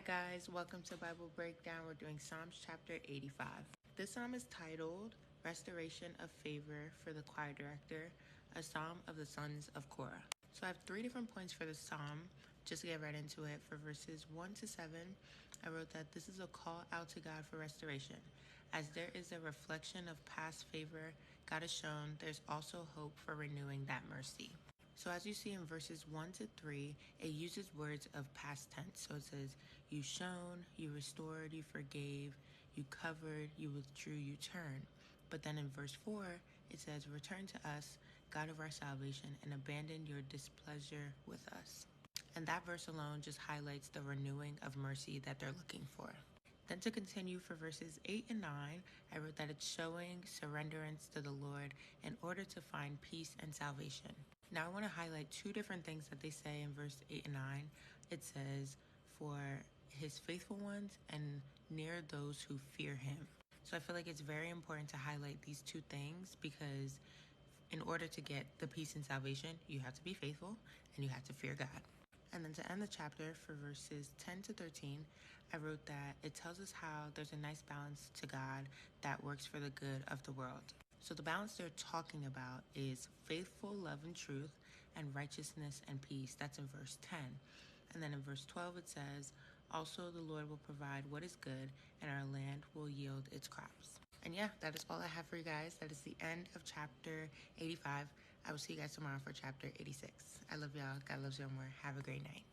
guys, welcome to Bible Breakdown. We're doing Psalms chapter 85. This psalm is titled Restoration of Favor for the Choir Director, a psalm of the sons of Korah. So I have 3 different points for this psalm. Just to get right into it, for verses 1 to 7, I wrote that this is a call out to God for restoration. As there is a reflection of past favor God has shown, there's also hope for renewing that mercy. So as you see in verses 1 to 3, it uses words of past tense. So it says, you shone, you restored, you forgave, you covered, you withdrew, you turned. But then in verse 4, it says, return to us, God of our salvation, and abandon your displeasure with us. And that verse alone just highlights the renewing of mercy that they're looking for. Then to continue for verses 8 and 9, I wrote that it's showing surrenderance to the Lord in order to find peace and salvation. Now I want to highlight 2 different things that they say in verse 8 and 9. It says, for his faithful ones and near those who fear him. So I feel like it's very important to highlight these 2 things because in order to get the peace and salvation, you have to be faithful and you have to fear God. And then to end the chapter for verses 10 to 13, I wrote that it tells us how there's a nice balance to God that works for the good of the world. So the balance they're talking about is faithful love and truth and righteousness and peace. That's in verse 10. And then in verse 12 it says, also the Lord will provide what is good and our land will yield its crops. And yeah, that is all I have for you guys. That is the end of chapter 85. I will see you guys tomorrow for chapter 86. I love y'all. God loves y'all more. Have a great night.